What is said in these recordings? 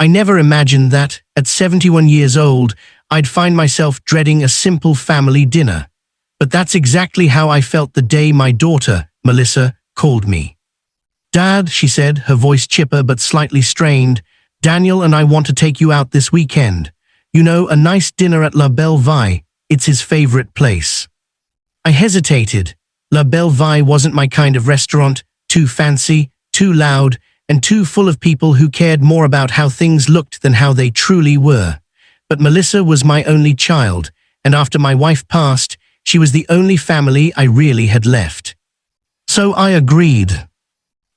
I never imagined that, at 71 years old, I'd find myself dreading a simple family dinner. But that's exactly how I felt the day my daughter, Melissa, called me. "Dad," she said, her voice chipper but slightly strained, "Daniel and I want to take you out this weekend. You know, a nice dinner at La Belle Vie. It's his favorite place." I hesitated. La Belle Vie wasn't my kind of restaurant, too fancy, too loud, and too full of people who cared more about how things looked than how they truly were. But Melissa was my only child, and after my wife passed, she was the only family I really had left. So I agreed.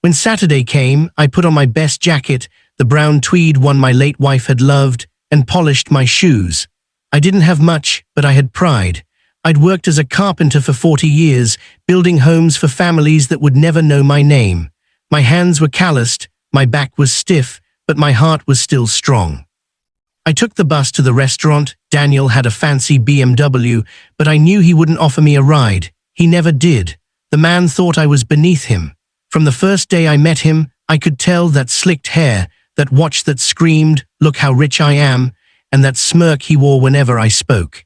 When Saturday came, I put on my best jacket, the brown tweed one my late wife had loved, and polished my shoes. I didn't have much, but I had pride. I'd worked as a carpenter for 40 years, building homes for families that would never know my name. My hands were calloused, my back was stiff, but my heart was still strong. I took the bus to the restaurant. Daniel had a fancy BMW, but I knew he wouldn't offer me a ride. He never did. The man thought I was beneath him. From the first day I met him, I could tell that slicked hair, that watch that screamed, "Look how rich I am," and that smirk he wore whenever I spoke.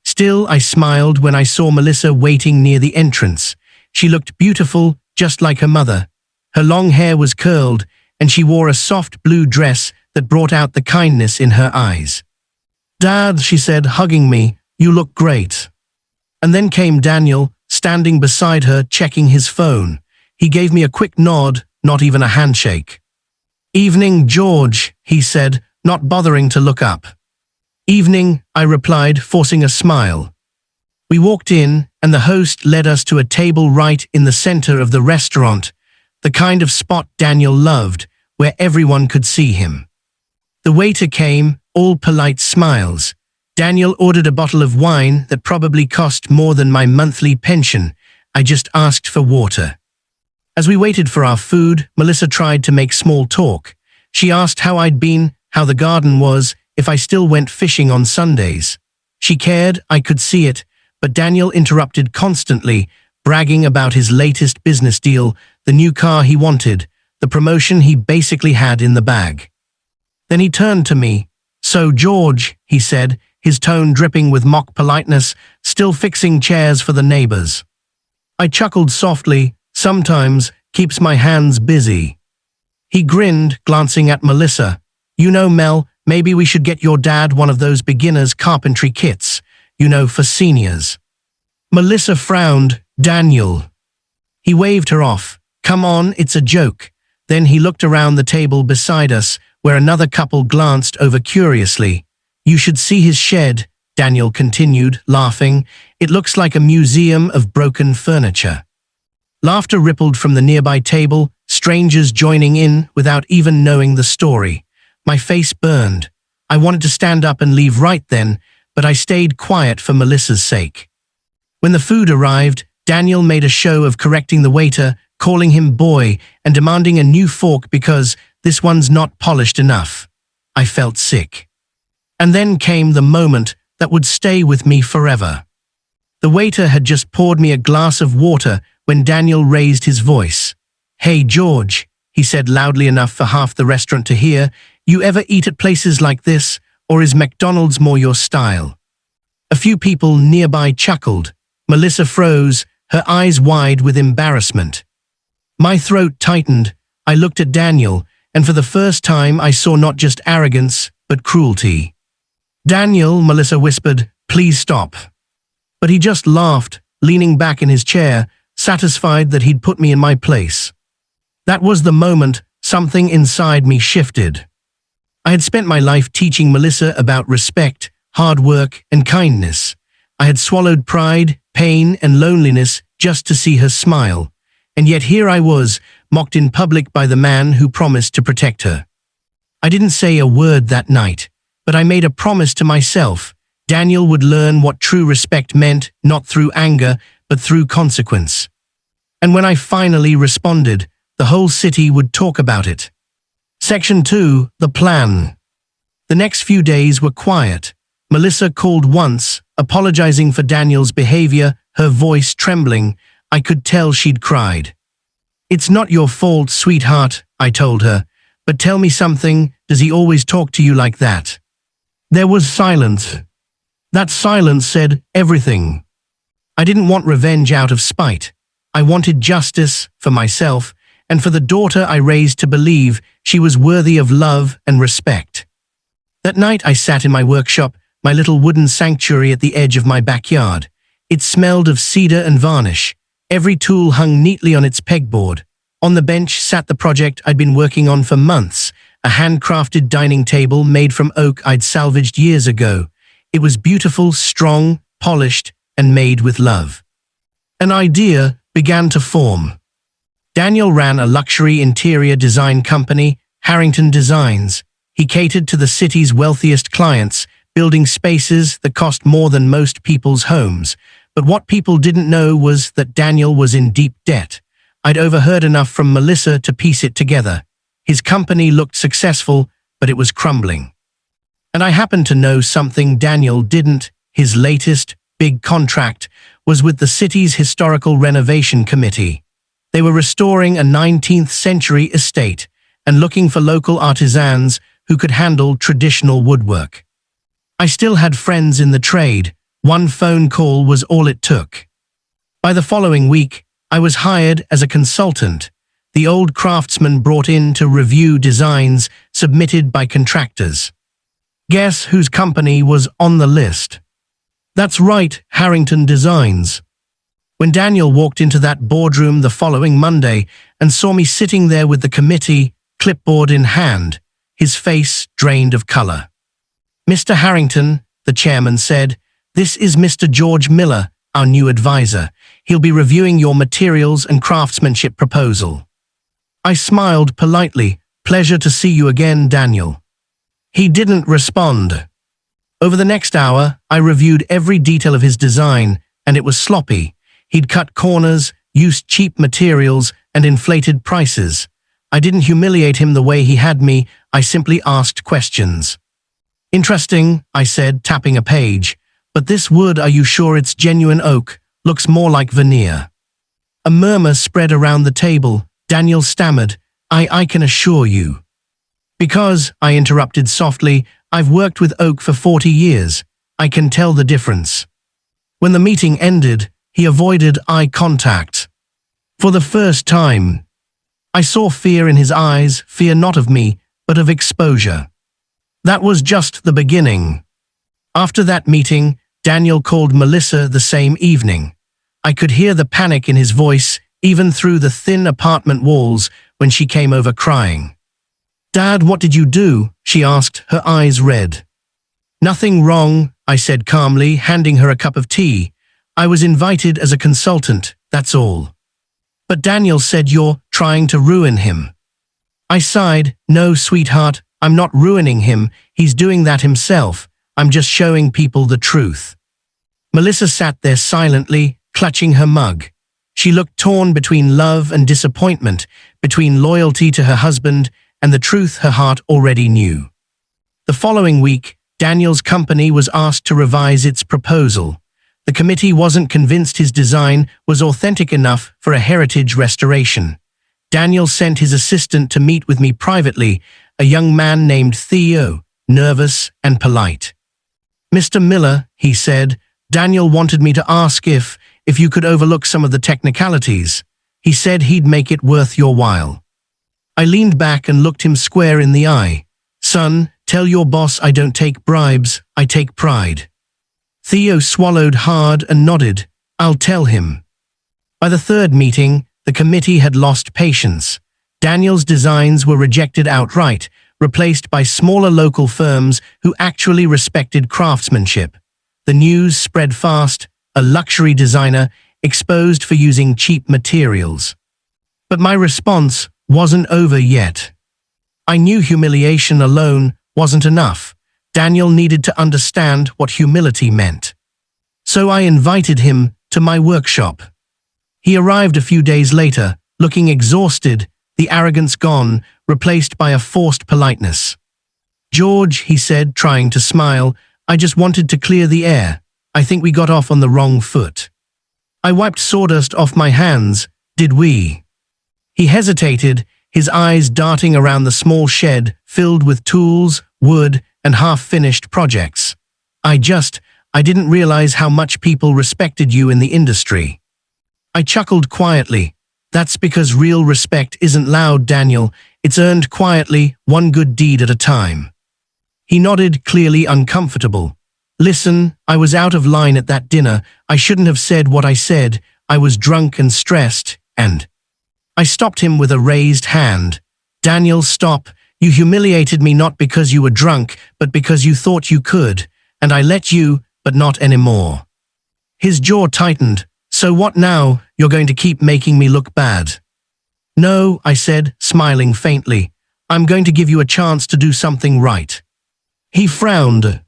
Still, I smiled when I saw Melissa waiting near the entrance. She looked beautiful, just like her mother. Her long hair was curled, and she wore a soft blue dress that brought out the kindness in her eyes. "Dad," she said, hugging me, "you look great." And then came Daniel, standing beside her, checking his phone. He gave me a quick nod, not even a handshake. "Evening, George," he said, not bothering to look up. "Evening," I replied, forcing a smile. We walked in, and the host led us to a table right in the center of the restaurant, the kind of spot Daniel loved, where everyone could see him. The waiter came, all polite smiles. Daniel ordered a bottle of wine that probably cost more than my monthly pension. I just asked for water. As we waited for our food, Melissa tried to make small talk. She asked how I'd been, how the garden was, if I still went fishing on Sundays. She cared, I could see it, but Daniel interrupted constantly, bragging about his latest business deal, the new car he wanted, the promotion he basically had in the bag. Then he turned to me. "So, George," he said, his tone dripping with mock politeness, "still fixing chairs for the neighbors?" I chuckled softly. "Sometimes, keeps my hands busy." He grinned, glancing at Melissa. "You know, Mel, maybe we should get your dad one of those beginner's carpentry kits, you know, for seniors." Melissa frowned. "Daniel." He waved her off. "Come on, it's a joke." Then he looked around the table beside us, where another couple glanced over curiously. "You should see his shed," Daniel continued, laughing. "It looks like a museum of broken furniture." Laughter rippled from the nearby table, strangers joining in without even knowing the story. My face burned. I wanted to stand up and leave right then, but I stayed quiet for Melissa's sake. When the food arrived, Daniel made a show of correcting the waiter, calling him boy, and demanding a new fork because this one's not polished enough. I felt sick. And then came the moment that would stay with me forever. The waiter had just poured me a glass of water when Daniel raised his voice. "Hey, George," he said loudly enough for half the restaurant to hear, "you ever eat at places like this, or is McDonald's more your style?" A few people nearby chuckled. Melissa froze, her eyes wide with embarrassment. My throat tightened. I looked at Daniel, and for the first time I saw not just arrogance, but cruelty. "Daniel," Melissa whispered, "please stop." But he just laughed, leaning back in his chair, satisfied that he'd put me in my place. That was the moment something inside me shifted. I had spent my life teaching Melissa about respect, hard work, and kindness. I had swallowed pride, pain, and loneliness just to see her smile. And yet here I was, mocked in public by the man who promised to protect her. I didn't say a word that night, but I made a promise to myself. Daniel would learn what true respect meant, not through anger, but through consequence. And when I finally responded, the whole city would talk about it. Section 2, the plan. The next few days were quiet. Melissa called once, apologizing for Daniel's behavior, her voice trembling. I could tell she'd cried. "It's not your fault, sweetheart," I told her, But tell me something, does he always talk to you like that? There was silence. That silence said everything. I didn't want revenge out of spite. I wanted justice for myself and for the daughter I raised to believe she was worthy of love and respect. That night I sat in my workshop, my little wooden sanctuary at the edge of my backyard. It smelled of cedar and varnish. Every tool hung neatly on its pegboard. On the bench sat the project I'd been working on for months, a handcrafted dining table made from oak I'd salvaged years ago. It was beautiful, strong, polished, and made with love. An idea began to form. Daniel ran a luxury interior design company, Harrington Designs. He catered to the city's wealthiest clients, building spaces that cost more than most people's homes. But what people didn't know was that Daniel was in deep debt. I'd overheard enough from Melissa to piece it together. His company looked successful, but it was crumbling. And I happened to know something Daniel didn't. His latest, big contract was with the city's historical renovation committee. They were restoring a 19th century estate and looking for local artisans who could handle traditional woodwork. I still had friends in the trade. One phone call was all it took. By the following week, I was hired as a consultant, the old craftsman brought in to review designs submitted by contractors. Guess whose company was on the list? That's right, Harrington Designs. When Daniel walked into that boardroom the following Monday and saw me sitting there with the committee, clipboard in hand, his face drained of color. "Mr. Harrington," the chairman said, "this is Mr. George Miller, our new advisor. He'll be reviewing your materials and craftsmanship proposal." I smiled politely. "Pleasure to see you again, Daniel." He didn't respond. Over the next hour, I reviewed every detail of his design, and it was sloppy. He'd cut corners, used cheap materials, and inflated prices. I didn't humiliate him the way he had me, I simply asked questions. "Interesting," I said, tapping a page. "But this wood, are you sure it's genuine oak? Looks more like veneer." A murmur spread around the table. Daniel stammered, I can assure you." "Because," I interrupted softly, "I've worked with oak for 40 years. I can tell the difference." When the meeting ended, he avoided eye contact. For the first time, I saw fear in his eyes, fear not of me, but of exposure. That was just the beginning. After that meeting, Daniel called Melissa the same evening. I could hear the panic in his voice, even through the thin apartment walls, when she came over crying. "Dad, what did you do?" she asked, her eyes red. "Nothing wrong," I said calmly, handing her a cup of tea. "I was invited as a consultant, that's all." "But Daniel said you're trying to ruin him." I sighed. "No, sweetheart, I'm not ruining him. He's doing that himself. I'm just showing people the truth." Melissa sat there silently, clutching her mug. She looked torn between love and disappointment, between loyalty to her husband and the truth her heart already knew. The following week, Daniel's company was asked to revise its proposal. The committee wasn't convinced his design was authentic enough for a heritage restoration. Daniel sent his assistant to meet with me privately, a young man named Theo, nervous and polite. "Mr. Miller," he said, "Daniel wanted me to ask if you could overlook some of the technicalities. He said he'd make it worth your while." I leaned back and looked him square in the eye. "Son, tell your boss I don't take bribes, I take pride." Theo swallowed hard and nodded. "I'll tell him." By the third meeting, the committee had lost patience. Daniel's designs were rejected outright, replaced by smaller local firms who actually respected craftsmanship. The news spread fast, a luxury designer exposed for using cheap materials. But my response wasn't over yet. I knew humiliation alone wasn't enough. Daniel needed to understand what humility meant. So I invited him to my workshop. He arrived a few days later, looking exhausted, the arrogance gone, replaced by a forced politeness. "George," he said, trying to smile, "I just wanted to clear the air. I think we got off on the wrong foot." I wiped sawdust off my hands. "Did we?" He hesitated, his eyes darting around the small shed filled with tools, wood, and half-finished projects. I didn't realize how much people respected you in the industry." I chuckled quietly. "That's because real respect isn't loud, Daniel. It's earned quietly, one good deed at a time." He nodded, clearly uncomfortable. "Listen, I was out of line at that dinner. I shouldn't have said what I said. I was drunk and stressed, and—" I stopped him with a raised hand. "Daniel, stop. You humiliated me not because you were drunk, but because you thought you could. And I let you, but not anymore." His jaw tightened. "So what now? You're going to keep making me look bad?" "No," I said, smiling faintly. "I'm going to give you a chance to do something right." He frowned.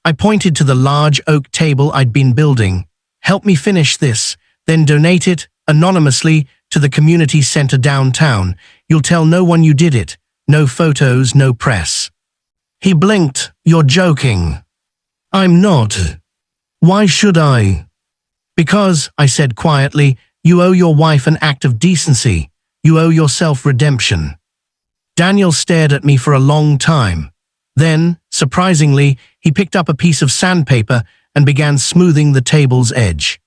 I pointed to the large oak table I'd been building. "Help me finish this, then donate it, anonymously, to the community center downtown. You'll tell no one you did it. No photos, no press." He blinked. "You're joking." "I'm not." "Why should I?" "Because," I said quietly, "you owe your wife an act of decency. You owe yourself redemption." Daniel stared at me for a long time. Then, surprisingly, he picked up a piece of sandpaper and began smoothing the table's edge.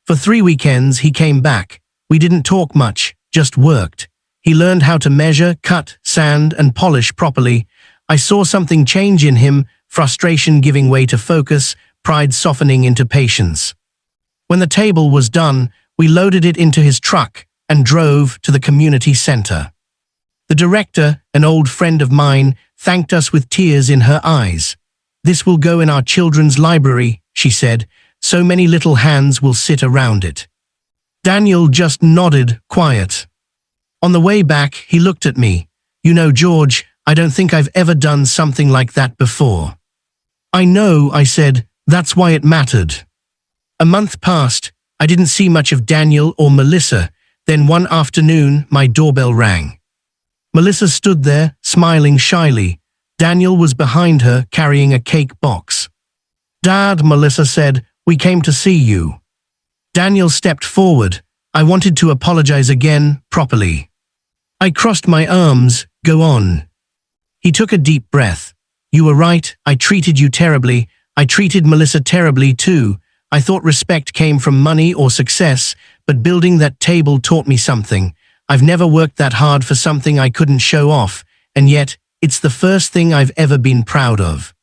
For 3 weekends, he came back. We didn't talk much, just worked. He learned how to measure, cut, sand, and polish properly. I saw something change in him, frustration giving way to focus, pride softening into patience. When the table was done, we loaded it into his truck and drove to the community center. The director, an old friend of mine, thanked us with tears in her eyes. "This will go in our children's library," she said. "So many little hands will sit around it." Daniel just nodded, quiet. On the way back, he looked at me. "You know, George, I don't think I've ever done something like that before." "I know," I said. "That's why it mattered." A month passed. I didn't see much of Daniel or Melissa. Then one afternoon, my doorbell rang. Melissa stood there, smiling shyly. Daniel was behind her, carrying a cake box. "Dad," Melissa said, "we came to see you." Daniel stepped forward. I wanted to apologize again, properly. I crossed my arms. "Go on." He took a deep breath. "You were right. I treated you terribly. I treated Melissa terribly too. I thought respect came from money or success, but building that table taught me something. I've never worked that hard for something I couldn't show off, and yet, it's the first thing I've ever been proud of."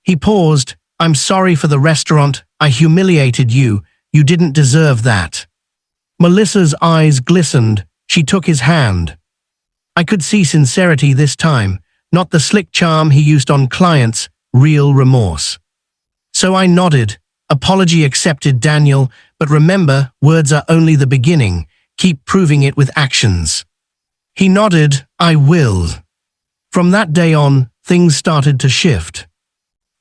He paused. "I'm sorry for the restaurant. I humiliated you. You didn't deserve that." Melissa's eyes glistened. She took his hand. I could see sincerity this time, not the slick charm he used on clients, real remorse. So I nodded. "Apology accepted, Daniel, but remember, words are only the beginning. Keep proving it with actions." He nodded. "I will." From that day on, things started to shift.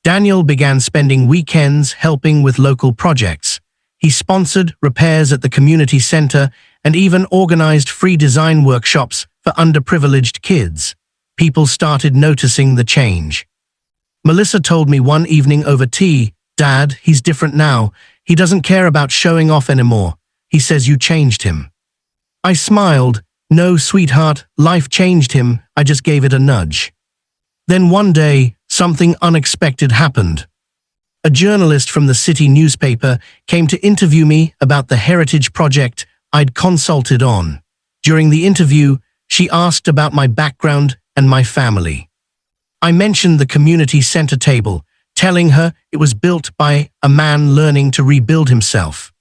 Daniel began spending weekends helping with local projects. He sponsored repairs at the community center and even organized free design workshops for underprivileged kids. People started noticing the change. Melissa told me one evening over tea, "Dad, he's different now. He doesn't care about showing off anymore. He says you changed him." I smiled. "No, sweetheart, life changed him. I just gave it a nudge." Then one day, something unexpected happened. A journalist from the city newspaper came to interview me about the heritage project I'd consulted on. During the interview, she asked about my background and my family. I mentioned the community center table, telling her it was built by a man learning to rebuild himself.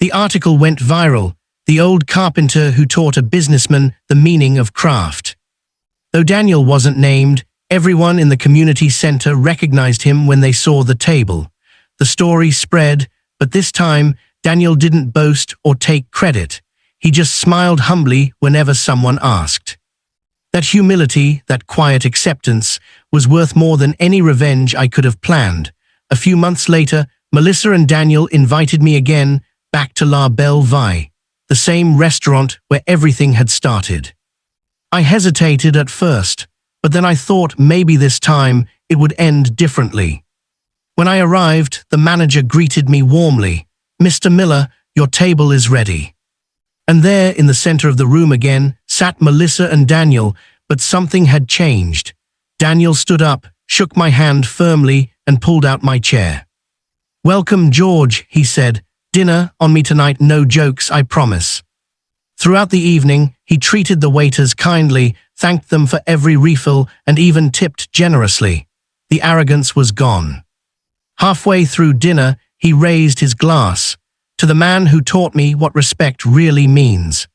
The article went viral, the old carpenter who taught a businessman the meaning of craft. Though Daniel wasn't named, everyone in the community center recognized him when they saw the table. The story spread, but this time, Daniel didn't boast or take credit. He just smiled humbly whenever someone asked. That humility, that quiet acceptance, was worth more than any revenge I could have planned. A few months later, Melissa and Daniel invited me again, back to La Belle Vie, the same restaurant where everything had started. I hesitated at first, but then I thought maybe this time it would end differently. When I arrived, the manager greeted me warmly. "Mr. Miller, your table is ready." And there, in the center of the room again, sat Melissa and Daniel, but something had changed. Daniel stood up, shook my hand firmly, and pulled out my chair. "Welcome, George," he said. "Dinner on me tonight, no jokes, I promise." Throughout the evening, he treated the waiters kindly, thanked them for every refill, and even tipped generously. The arrogance was gone. Halfway through dinner, he raised his glass, to the man who taught me what respect really means.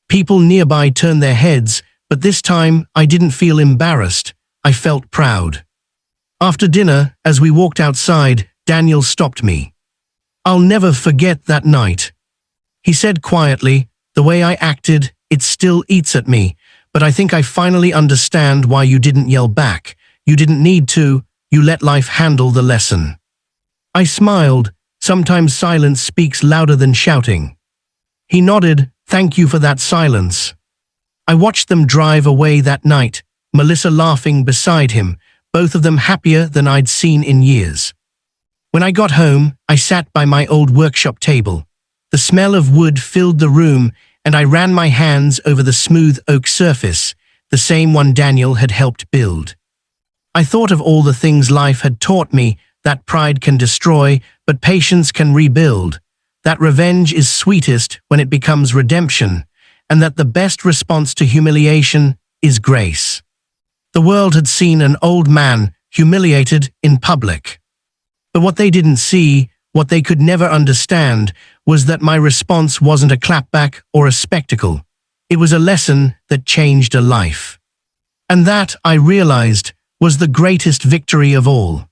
People nearby turned their heads, but this time I didn't feel embarrassed. I felt proud. After dinner, as we walked outside, Daniel stopped me. "I'll never forget that night," he said quietly. "The way I acted, it still eats at me, but I think I finally understand why you didn't yell back. You didn't need to, you let life handle the lesson." I smiled. Sometimes silence speaks louder than shouting. He nodded. "Thank you for that silence." I watched them drive away that night, Melissa laughing beside him, both of them happier than I'd seen in years. When I got home, I sat by my old workshop table. The smell of wood filled the room, and I ran my hands over the smooth oak surface, the same one Daniel had helped build. I thought of all the things life had taught me, that pride can destroy, but patience can rebuild, that revenge is sweetest when it becomes redemption, and that the best response to humiliation is grace. The world had seen an old man humiliated in public. But what they didn't see, what they could never understand, was that my response wasn't a clapback or a spectacle. It was a lesson that changed a life. And that, I realized, was the greatest victory of all.